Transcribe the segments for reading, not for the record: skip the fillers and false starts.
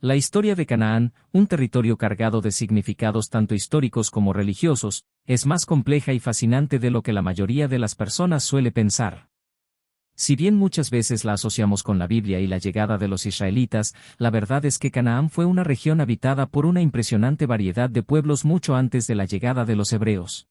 La historia de Canaán, un territorio cargado de significados tanto históricos como religiosos, es más compleja y fascinante de lo que la mayoría de las personas suele pensar. Si bien muchas veces la asociamos con la Biblia y la llegada de los israelitas, la verdad es que Canaán fue una región habitada por una impresionante variedad de pueblos mucho antes de la llegada de los hebreos.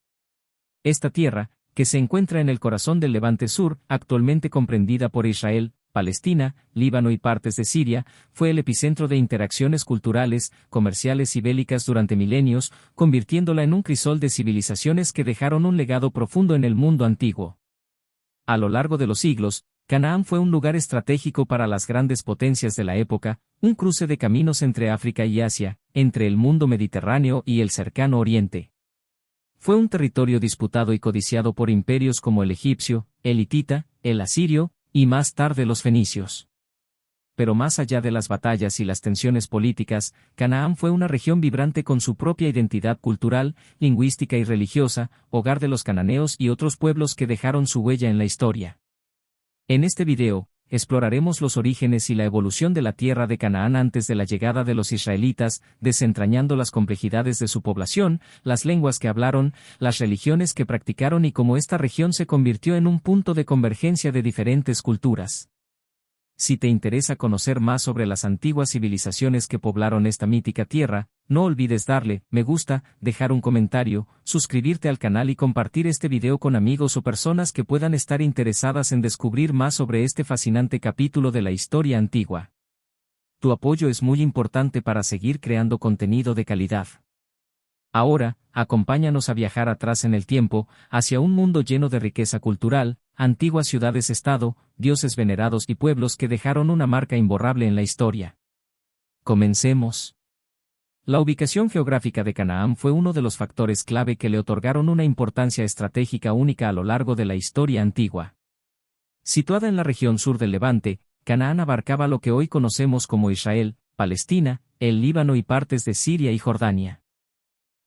Esta tierra, que se encuentra en el corazón del Levante Sur, actualmente comprendida por Israel, Palestina, Líbano y partes de Siria, fue el epicentro de interacciones culturales, comerciales y bélicas durante milenios, convirtiéndola en un crisol de civilizaciones que dejaron un legado profundo en el mundo antiguo. A lo largo de los siglos, Canaán fue un lugar estratégico para las grandes potencias de la época, un cruce de caminos entre África y Asia, entre el mundo mediterráneo y el cercano Oriente. Fue un territorio disputado y codiciado por imperios como el egipcio, el hitita, el asirio, y más tarde los fenicios. Pero más allá de las batallas y las tensiones políticas, Canaán fue una región vibrante con su propia identidad cultural, lingüística y religiosa, hogar de los cananeos y otros pueblos que dejaron su huella en la historia. En este video, exploraremos los orígenes y la evolución de la tierra de Canaán antes de la llegada de los israelitas, desentrañando las complejidades de su población, las lenguas que hablaron, las religiones que practicaron y cómo esta región se convirtió en un punto de convergencia de diferentes culturas. Si te interesa conocer más sobre las antiguas civilizaciones que poblaron esta mítica tierra, no olvides darle me gusta, dejar un comentario, suscribirte al canal y compartir este video con amigos o personas que puedan estar interesadas en descubrir más sobre este fascinante capítulo de la historia antigua. Tu apoyo es muy importante para seguir creando contenido de calidad. Ahora, acompáñanos a viajar atrás en el tiempo, hacia un mundo lleno de riqueza cultural, antiguas ciudades-estado, dioses venerados y pueblos que dejaron una marca imborrable en la historia. Comencemos. La ubicación geográfica de Canaán fue uno de los factores clave que le otorgaron una importancia estratégica única a lo largo de la historia antigua. Situada en la región sur del Levante, Canaán abarcaba lo que hoy conocemos como Israel, Palestina, el Líbano y partes de Siria y Jordania.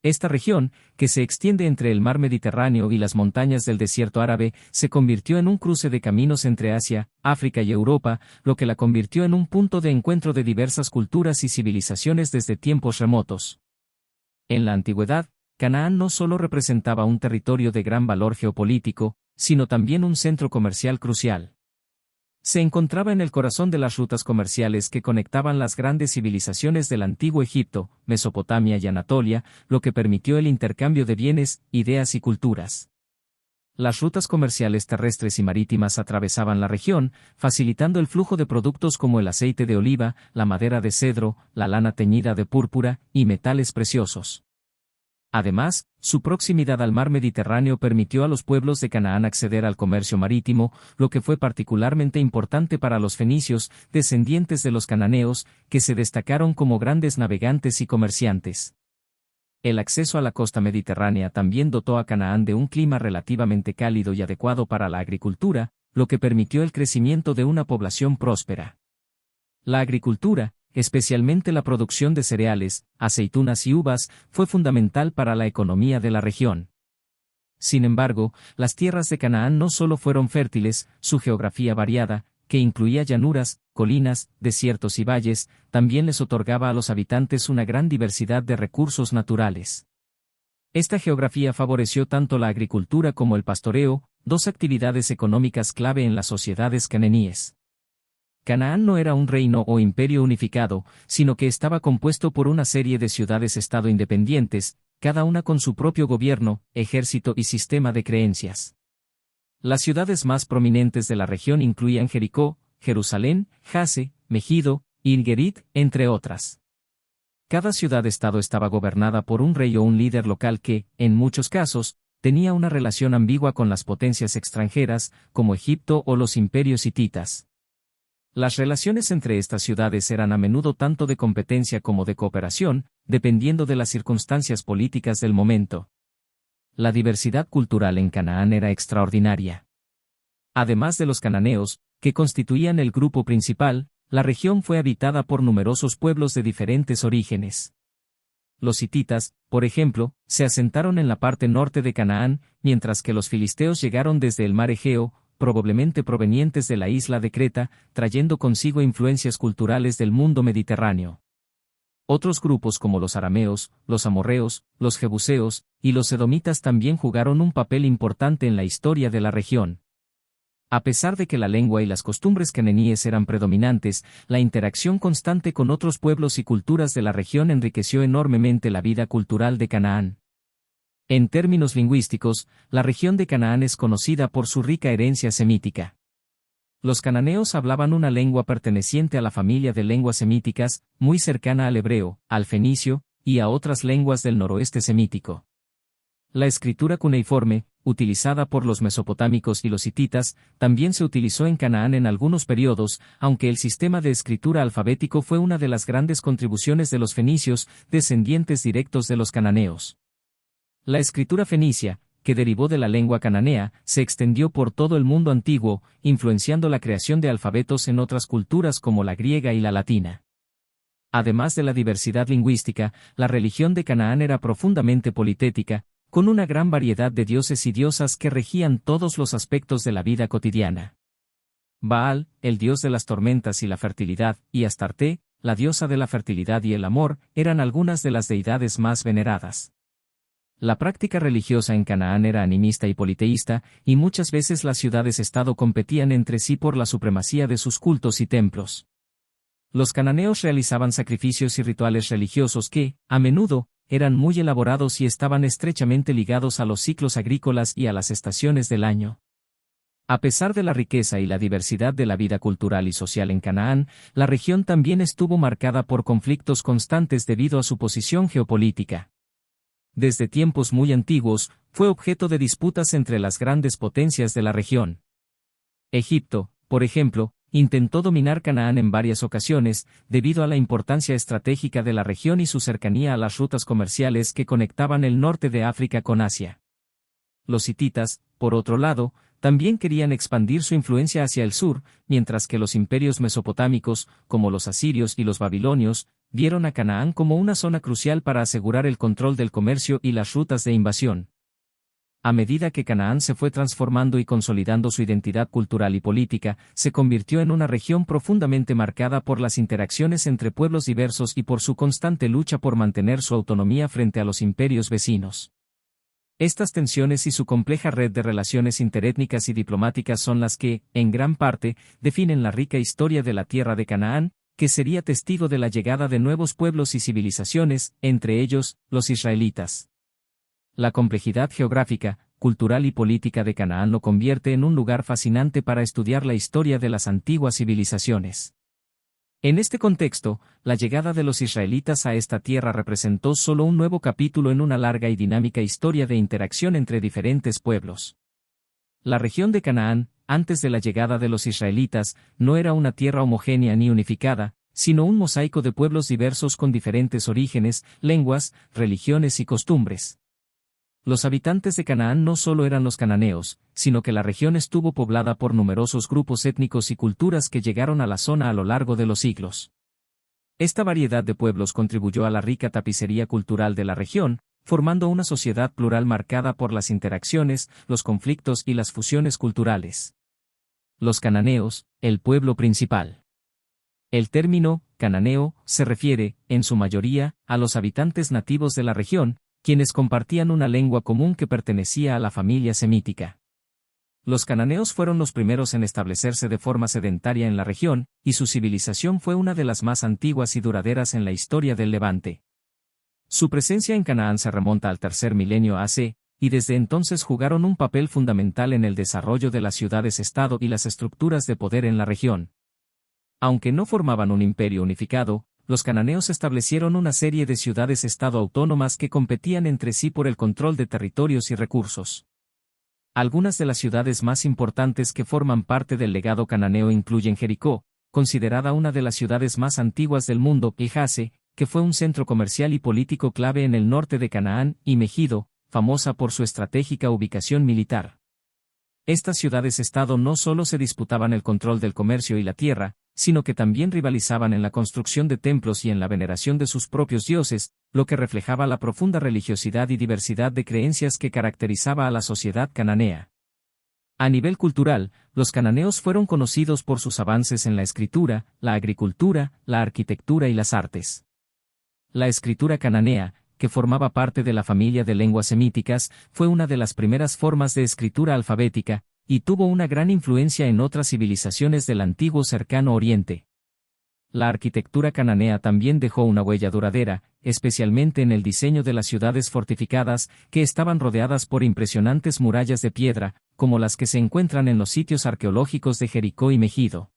Esta región, que se extiende entre el mar Mediterráneo y las montañas del desierto árabe, se convirtió en un cruce de caminos entre Asia, África y Europa, lo que la convirtió en un punto de encuentro de diversas culturas y civilizaciones desde tiempos remotos. En la antigüedad, Canaán no solo representaba un territorio de gran valor geopolítico, sino también un centro comercial crucial. Se encontraba en el corazón de las rutas comerciales que conectaban las grandes civilizaciones del antiguo Egipto, Mesopotamia y Anatolia, lo que permitió el intercambio de bienes, ideas y culturas. Las rutas comerciales terrestres y marítimas atravesaban la región, facilitando el flujo de productos como el aceite de oliva, la madera de cedro, la lana teñida de púrpura y metales preciosos. Además, su proximidad al mar Mediterráneo permitió a los pueblos de Canaán acceder al comercio marítimo, lo que fue particularmente importante para los fenicios, descendientes de los cananeos, que se destacaron como grandes navegantes y comerciantes. El acceso a la costa mediterránea también dotó a Canaán de un clima relativamente cálido y adecuado para la agricultura, lo que permitió el crecimiento de una población próspera. La agricultura, especialmente la producción de cereales, aceitunas y uvas, fue fundamental para la economía de la región. Sin embargo, las tierras de Canaán no solo fueron fértiles, su geografía variada, que incluía llanuras, colinas, desiertos y valles, también les otorgaba a los habitantes una gran diversidad de recursos naturales. Esta geografía favoreció tanto la agricultura como el pastoreo, dos actividades económicas clave en las sociedades cananíes. Canaán no era un reino o imperio unificado, sino que estaba compuesto por una serie de ciudades-estado independientes, cada una con su propio gobierno, ejército y sistema de creencias. Las ciudades más prominentes de la región incluían Jericó, Jerusalén, Jase, Megido, y Gerit, entre otras. Cada ciudad-estado estaba gobernada por un rey o un líder local que, en muchos casos, tenía una relación ambigua con las potencias extranjeras, como Egipto o los imperios hititas. Las relaciones entre estas ciudades eran a menudo tanto de competencia como de cooperación, dependiendo de las circunstancias políticas del momento. La diversidad cultural en Canaán era extraordinaria. Además de los cananeos, que constituían el grupo principal, la región fue habitada por numerosos pueblos de diferentes orígenes. Los hititas, por ejemplo, se asentaron en la parte norte de Canaán, mientras que los filisteos llegaron desde el mar Egeo, probablemente provenientes de la isla de Creta, trayendo consigo influencias culturales del mundo mediterráneo. Otros grupos como los arameos, los amorreos, los jebuseos y los edomitas también jugaron un papel importante en la historia de la región. A pesar de que la lengua y las costumbres cananíes eran predominantes, la interacción constante con otros pueblos y culturas de la región enriqueció enormemente la vida cultural de Canaán. En términos lingüísticos, la región de Canaán es conocida por su rica herencia semítica. Los cananeos hablaban una lengua perteneciente a la familia de lenguas semíticas, muy cercana al hebreo, al fenicio, y a otras lenguas del noroeste semítico. La escritura cuneiforme, utilizada por los mesopotámicos y los hititas, también se utilizó en Canaán en algunos periodos, aunque el sistema de escritura alfabético fue una de las grandes contribuciones de los fenicios, descendientes directos de los cananeos. La escritura fenicia, que derivó de la lengua cananea, se extendió por todo el mundo antiguo, influenciando la creación de alfabetos en otras culturas como la griega y la latina. Además de la diversidad lingüística, la religión de Canaán era profundamente politética, con una gran variedad de dioses y diosas que regían todos los aspectos de la vida cotidiana. Baal, el dios de las tormentas y la fertilidad, y Astarte, la diosa de la fertilidad y el amor, eran algunas de las deidades más veneradas. La práctica religiosa en Canaán era animista y politeísta, y muchas veces las ciudades-estado competían entre sí por la supremacía de sus cultos y templos. Los cananeos realizaban sacrificios y rituales religiosos que, a menudo, eran muy elaborados y estaban estrechamente ligados a los ciclos agrícolas y a las estaciones del año. A pesar de la riqueza y la diversidad de la vida cultural y social en Canaán, la región también estuvo marcada por conflictos constantes debido a su posición geopolítica. Desde tiempos muy antiguos, fue objeto de disputas entre las grandes potencias de la región. Egipto, por ejemplo, intentó dominar Canaán en varias ocasiones, debido a la importancia estratégica de la región y su cercanía a las rutas comerciales que conectaban el norte de África con Asia. Los hititas, por otro lado, también querían expandir su influencia hacia el sur, mientras que los imperios mesopotámicos, como los asirios y los babilonios, vieron a Canaán como una zona crucial para asegurar el control del comercio y las rutas de invasión. A medida que Canaán se fue transformando y consolidando su identidad cultural y política, se convirtió en una región profundamente marcada por las interacciones entre pueblos diversos y por su constante lucha por mantener su autonomía frente a los imperios vecinos. Estas tensiones y su compleja red de relaciones interétnicas y diplomáticas son las que, en gran parte, definen la rica historia de la tierra de Canaán, que sería testigo de la llegada de nuevos pueblos y civilizaciones, entre ellos, los israelitas. La complejidad geográfica, cultural y política de Canaán lo convierte en un lugar fascinante para estudiar la historia de las antiguas civilizaciones. En este contexto, la llegada de los israelitas a esta tierra representó solo un nuevo capítulo en una larga y dinámica historia de interacción entre diferentes pueblos. La región de Canaán, antes de la llegada de los israelitas, no era una tierra homogénea ni unificada, sino un mosaico de pueblos diversos con diferentes orígenes, lenguas, religiones y costumbres. Los habitantes de Canaán no solo eran los cananeos, sino que la región estuvo poblada por numerosos grupos étnicos y culturas que llegaron a la zona a lo largo de los siglos. Esta variedad de pueblos contribuyó a la rica tapicería cultural de la región, formando una sociedad plural marcada por las interacciones, los conflictos y las fusiones culturales. Los cananeos, el pueblo principal. El término cananeo se refiere, en su mayoría, a los habitantes nativos de la región, quienes compartían una lengua común que pertenecía a la familia semítica. Los cananeos fueron los primeros en establecerse de forma sedentaria en la región, y su civilización fue una de las más antiguas y duraderas en la historia del Levante. Su presencia en Canaán se remonta al tercer milenio AC, y desde entonces jugaron un papel fundamental en el desarrollo de las ciudades-estado y las estructuras de poder en la región. Aunque no formaban un imperio unificado, los cananeos establecieron una serie de ciudades-estado autónomas que competían entre sí por el control de territorios y recursos. Algunas de las ciudades más importantes que forman parte del legado cananeo incluyen Jericó, considerada una de las ciudades más antiguas del mundo, y Jase, que fue un centro comercial y político clave en el norte de Canaán, y Megido, famosa por su estratégica ubicación militar. Estas ciudades-estado no solo se disputaban el control del comercio y la tierra, sino que también rivalizaban en la construcción de templos y en la veneración de sus propios dioses, lo que reflejaba la profunda religiosidad y diversidad de creencias que caracterizaba a la sociedad cananea. A nivel cultural, los cananeos fueron conocidos por sus avances en la escritura, la agricultura, la arquitectura y las artes. La escritura cananea, que formaba parte de la familia de lenguas semíticas, fue una de las primeras formas de escritura alfabética, y tuvo una gran influencia en otras civilizaciones del antiguo Cercano Oriente. La arquitectura cananea también dejó una huella duradera, especialmente en el diseño de las ciudades fortificadas, que estaban rodeadas por impresionantes murallas de piedra, como las que se encuentran en los sitios arqueológicos de Jericó y Megido.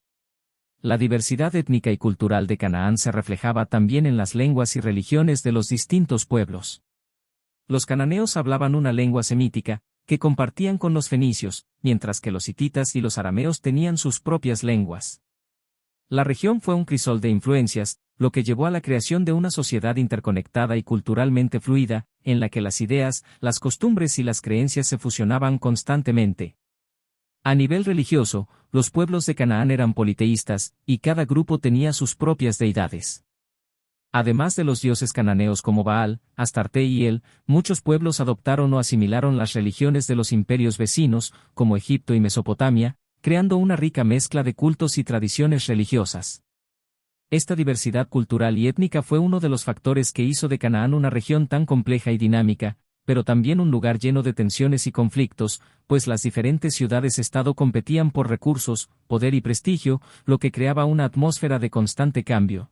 La diversidad étnica y cultural de Canaán se reflejaba también en las lenguas y religiones de los distintos pueblos. Los cananeos hablaban una lengua semítica, que compartían con los fenicios, mientras que los hititas y los arameos tenían sus propias lenguas. La región fue un crisol de influencias, lo que llevó a la creación de una sociedad interconectada y culturalmente fluida, en la que las ideas, las costumbres y las creencias se fusionaban constantemente. A nivel religioso, los pueblos de Canaán eran politeístas, y cada grupo tenía sus propias deidades. Además de los dioses cananeos como Baal, Astarte y El, muchos pueblos adoptaron o asimilaron las religiones de los imperios vecinos, como Egipto y Mesopotamia, creando una rica mezcla de cultos y tradiciones religiosas. Esta diversidad cultural y étnica fue uno de los factores que hizo de Canaán una región tan compleja y dinámica, pero también un lugar lleno de tensiones y conflictos, pues las diferentes ciudades-estado competían por recursos, poder y prestigio, lo que creaba una atmósfera de constante cambio.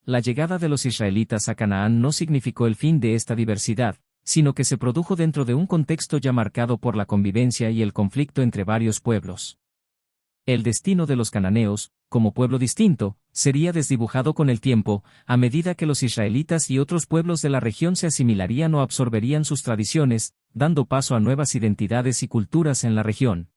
La llegada de los israelitas a Canaán no significó el fin de esta diversidad, sino que se produjo dentro de un contexto ya marcado por la convivencia y el conflicto entre varios pueblos. El destino de los cananeos, como pueblo distinto, sería desdibujado con el tiempo, a medida que los israelitas y otros pueblos de la región se asimilarían o absorberían sus tradiciones, dando paso a nuevas identidades y culturas en la región.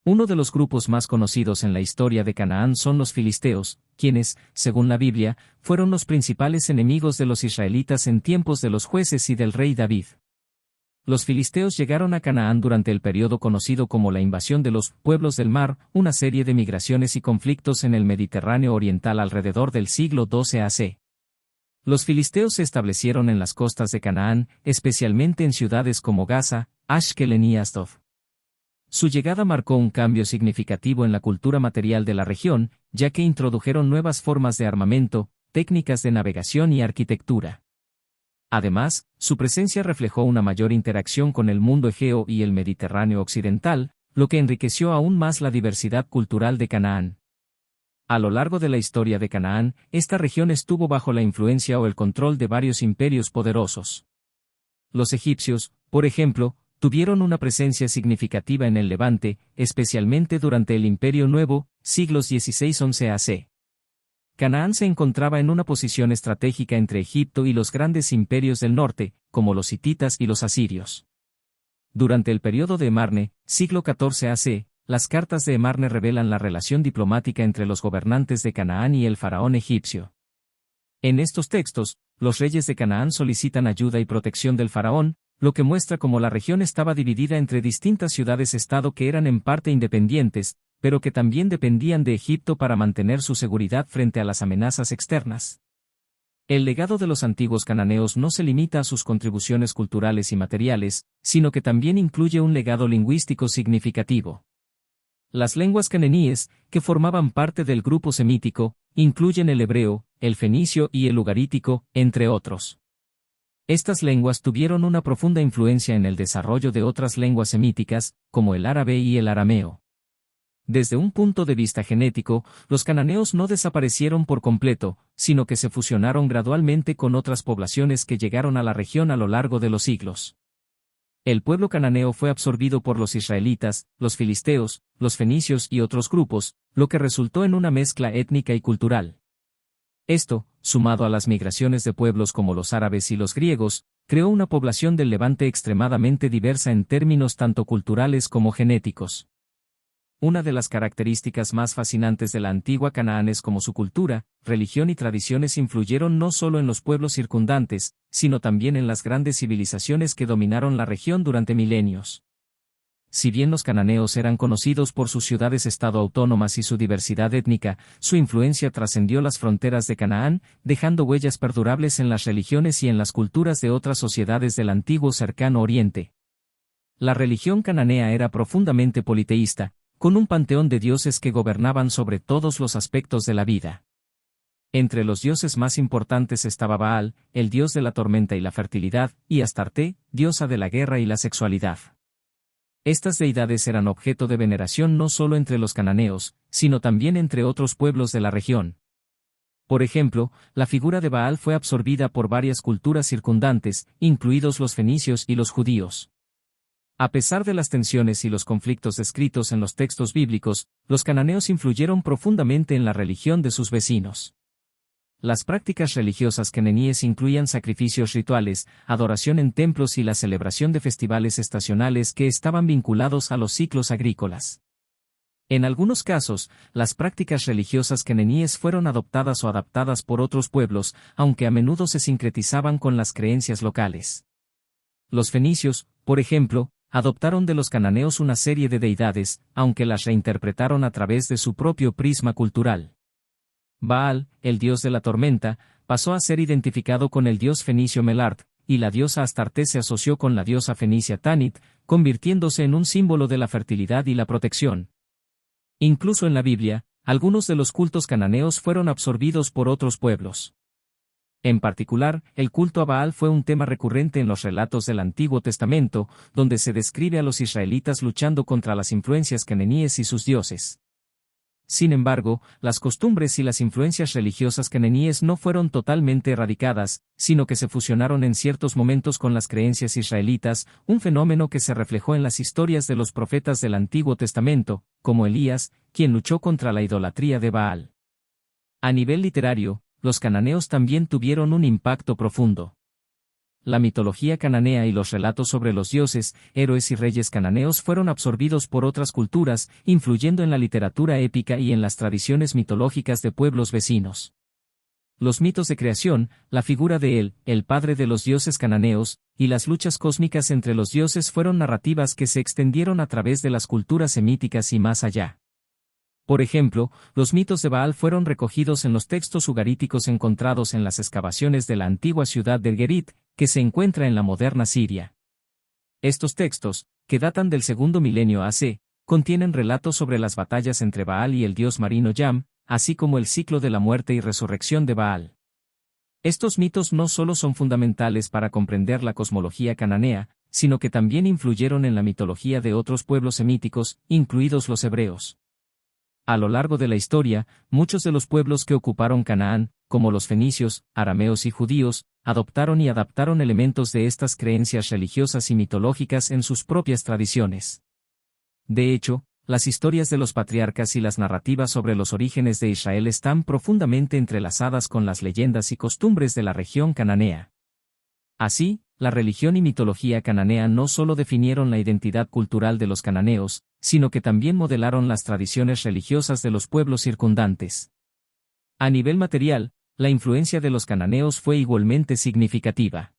Uno de los grupos más conocidos en la historia de Canaán son los filisteos, quienes, según la Biblia, fueron los principales enemigos de los israelitas en tiempos de los jueces y del rey David. Los filisteos llegaron a Canaán durante el periodo conocido como la invasión de los pueblos del mar, una serie de migraciones y conflictos en el Mediterráneo oriental alrededor del siglo XII AC. Los filisteos se establecieron en las costas de Canaán, especialmente en ciudades como Gaza, Ashkelon y Asdod. Su llegada marcó un cambio significativo en la cultura material de la región, ya que introdujeron nuevas formas de armamento, técnicas de navegación y arquitectura. Además, su presencia reflejó una mayor interacción con el mundo egeo y el Mediterráneo occidental, lo que enriqueció aún más la diversidad cultural de Canaán. A lo largo de la historia de Canaán, esta región estuvo bajo la influencia o el control de varios imperios poderosos. Los egipcios, por ejemplo, tuvieron una presencia significativa en el Levante, especialmente durante el Imperio Nuevo, siglos XVI-XI AC. Canaán se encontraba en una posición estratégica entre Egipto y los grandes imperios del norte, como los hititas y los asirios. Durante el periodo de Emarne, siglo XIV AC, las cartas de Emarne revelan la relación diplomática entre los gobernantes de Canaán y el faraón egipcio. En estos textos, los reyes de Canaán solicitan ayuda y protección del faraón, lo que muestra cómo la región estaba dividida entre distintas ciudades-estado que eran en parte independientes, pero que también dependían de Egipto para mantener su seguridad frente a las amenazas externas. El legado de los antiguos cananeos no se limita a sus contribuciones culturales y materiales, sino que también incluye un legado lingüístico significativo. Las lenguas cananíes, que formaban parte del grupo semítico, incluyen el hebreo, el fenicio y el ugarítico, entre otros. Estas lenguas tuvieron una profunda influencia en el desarrollo de otras lenguas semíticas, como el árabe y el arameo. Desde un punto de vista genético, los cananeos no desaparecieron por completo, sino que se fusionaron gradualmente con otras poblaciones que llegaron a la región a lo largo de los siglos. El pueblo cananeo fue absorbido por los israelitas, los filisteos, los fenicios y otros grupos, lo que resultó en una mezcla étnica y cultural. Esto, sumado a las migraciones de pueblos como los árabes y los griegos, creó una población del Levante extremadamente diversa en términos tanto culturales como genéticos. Una de las características más fascinantes de la antigua Canaán es cómo su cultura, religión y tradiciones influyeron no solo en los pueblos circundantes, sino también en las grandes civilizaciones que dominaron la región durante milenios. Si bien los cananeos eran conocidos por sus ciudades-estado autónomas y su diversidad étnica, su influencia trascendió las fronteras de Canaán, dejando huellas perdurables en las religiones y en las culturas de otras sociedades del antiguo Cercano Oriente. La religión cananea era profundamente politeísta, con un panteón de dioses que gobernaban sobre todos los aspectos de la vida. Entre los dioses más importantes estaba Baal, el dios de la tormenta y la fertilidad, y Astarte, diosa de la guerra y la sexualidad. Estas deidades eran objeto de veneración no solo entre los cananeos, sino también entre otros pueblos de la región. Por ejemplo, la figura de Baal fue absorbida por varias culturas circundantes, incluidos los fenicios y los judíos. A pesar de las tensiones y los conflictos descritos en los textos bíblicos, los cananeos influyeron profundamente en la religión de sus vecinos. Las prácticas religiosas cananíes incluían sacrificios rituales, adoración en templos y la celebración de festivales estacionales que estaban vinculados a los ciclos agrícolas. En algunos casos, las prácticas religiosas cananíes fueron adoptadas o adaptadas por otros pueblos, aunque a menudo se sincretizaban con las creencias locales. Los fenicios, por ejemplo, adoptaron de los cananeos una serie de deidades, aunque las reinterpretaron a través de su propio prisma cultural. Baal, el dios de la tormenta, pasó a ser identificado con el dios fenicio Melart, y la diosa Astarte se asoció con la diosa fenicia Tanit, convirtiéndose en un símbolo de la fertilidad y la protección. Incluso en la Biblia, algunos de los cultos cananeos fueron absorbidos por otros pueblos. En particular, el culto a Baal fue un tema recurrente en los relatos del Antiguo Testamento, donde se describe a los israelitas luchando contra las influencias cananíes y sus dioses. Sin embargo, las costumbres y las influencias religiosas cananíes no fueron totalmente erradicadas, sino que se fusionaron en ciertos momentos con las creencias israelitas, un fenómeno que se reflejó en las historias de los profetas del Antiguo Testamento, como Elías, quien luchó contra la idolatría de Baal. A nivel literario, los cananeos también tuvieron un impacto profundo. La mitología cananea y los relatos sobre los dioses, héroes y reyes cananeos fueron absorbidos por otras culturas, influyendo en la literatura épica y en las tradiciones mitológicas de pueblos vecinos. Los mitos de creación, la figura de él, el padre de los dioses cananeos, y las luchas cósmicas entre los dioses fueron narrativas que se extendieron a través de las culturas semíticas y más allá. Por ejemplo, los mitos de Baal fueron recogidos en los textos ugaríticos encontrados en las excavaciones de la antigua ciudad de Gerit, que se encuentra en la moderna Siria. Estos textos, que datan del segundo milenio AC, contienen relatos sobre las batallas entre Baal y el dios marino Yam, así como el ciclo de la muerte y resurrección de Baal. Estos mitos no solo son fundamentales para comprender la cosmología cananea, sino que también influyeron en la mitología de otros pueblos semíticos, incluidos los hebreos. A lo largo de la historia, muchos de los pueblos que ocuparon Canaán, como los fenicios, arameos y judíos, adoptaron y adaptaron elementos de estas creencias religiosas y mitológicas en sus propias tradiciones. De hecho, las historias de los patriarcas y las narrativas sobre los orígenes de Israel están profundamente entrelazadas con las leyendas y costumbres de la región cananea. Así, la religión y mitología cananea no solo definieron la identidad cultural de los cananeos, sino que también modelaron las tradiciones religiosas de los pueblos circundantes. A nivel material, la influencia de los cananeos fue igualmente significativa.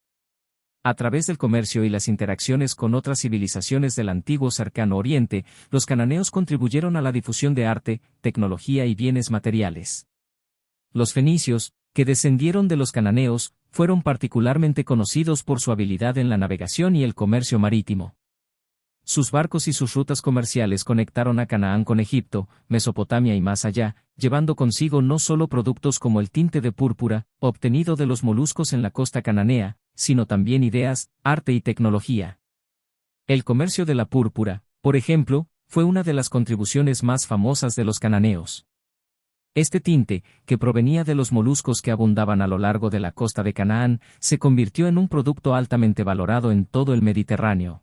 A través del comercio y las interacciones con otras civilizaciones del antiguo Cercano Oriente, los cananeos contribuyeron a la difusión de arte, tecnología y bienes materiales. Los fenicios, que descendieron de los cananeos, fueron particularmente conocidos por su habilidad en la navegación y el comercio marítimo. Sus barcos y sus rutas comerciales conectaron a Canaán con Egipto, Mesopotamia y más allá, llevando consigo no solo productos como el tinte de púrpura, obtenido de los moluscos en la costa cananea, sino también ideas, arte y tecnología. El comercio de la púrpura, por ejemplo, fue una de las contribuciones más famosas de los cananeos. Este tinte, que provenía de los moluscos que abundaban a lo largo de la costa de Canaán, se convirtió en un producto altamente valorado en todo el Mediterráneo.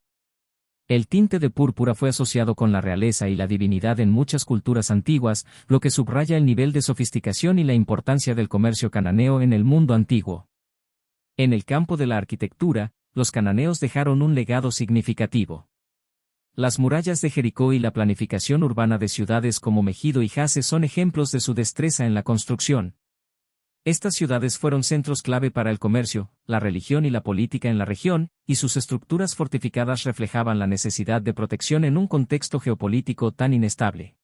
El tinte de púrpura fue asociado con la realeza y la divinidad en muchas culturas antiguas, lo que subraya el nivel de sofisticación y la importancia del comercio cananeo en el mundo antiguo. En el campo de la arquitectura, los cananeos dejaron un legado significativo. Las murallas de Jericó y la planificación urbana de ciudades como Megido y Jase son ejemplos de su destreza en la construcción. Estas ciudades fueron centros clave para el comercio, la religión y la política en la región, y sus estructuras fortificadas reflejaban la necesidad de protección en un contexto geopolítico tan inestable.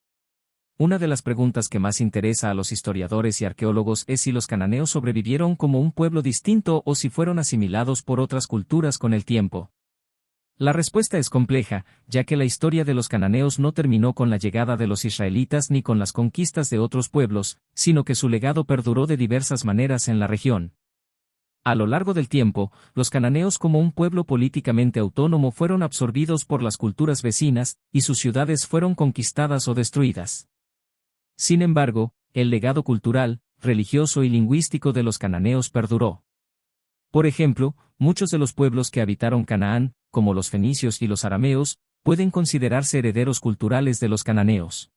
Una de las preguntas que más interesa a los historiadores y arqueólogos es si los cananeos sobrevivieron como un pueblo distinto o si fueron asimilados por otras culturas con el tiempo. La respuesta es compleja, ya que la historia de los cananeos no terminó con la llegada de los israelitas ni con las conquistas de otros pueblos, sino que su legado perduró de diversas maneras en la región. A lo largo del tiempo, los cananeos como un pueblo políticamente autónomo fueron absorbidos por las culturas vecinas, y sus ciudades fueron conquistadas o destruidas. Sin embargo, el legado cultural, religioso y lingüístico de los cananeos perduró. Por ejemplo, muchos de los pueblos que habitaron Canaán, como los fenicios y los arameos, pueden considerarse herederos culturales de los cananeos.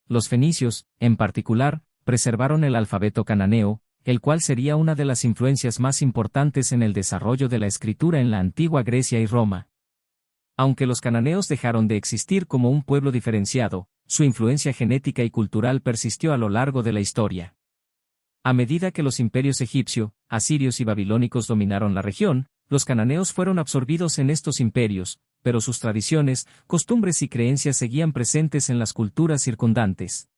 Los fenicios, en particular, preservaron el alfabeto cananeo, el cual sería una de las influencias más importantes en el desarrollo de la escritura en la antigua Grecia y Roma. Aunque los cananeos dejaron de existir como un pueblo diferenciado, su influencia genética y cultural persistió a lo largo de la historia. A medida que los imperios egipcio, asirios y babilónicos dominaron la región, los cananeos fueron absorbidos en estos imperios, pero sus tradiciones, costumbres y creencias seguían presentes en las culturas circundantes.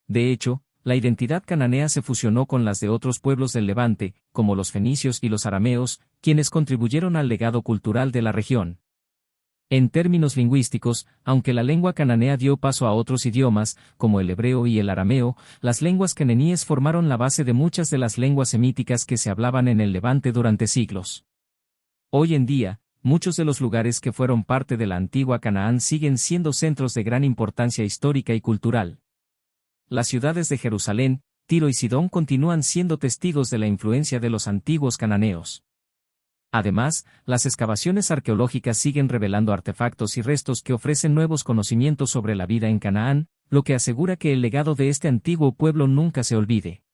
De hecho, la identidad cananea se fusionó con las de otros pueblos del Levante, como los fenicios y los arameos, quienes contribuyeron al legado cultural de la región. En términos lingüísticos, aunque la lengua cananea dio paso a otros idiomas, como el hebreo y el arameo, las lenguas cananíes formaron la base de muchas de las lenguas semíticas que se hablaban en el Levante durante siglos. Hoy en día, muchos de los lugares que fueron parte de la antigua Canaán siguen siendo centros de gran importancia histórica y cultural. Las ciudades de Jerusalén, Tiro y Sidón continúan siendo testigos de la influencia de los antiguos cananeos. Además, las excavaciones arqueológicas siguen revelando artefactos y restos que ofrecen nuevos conocimientos sobre la vida en Canaán, lo que asegura que el legado de este antiguo pueblo nunca se olvide.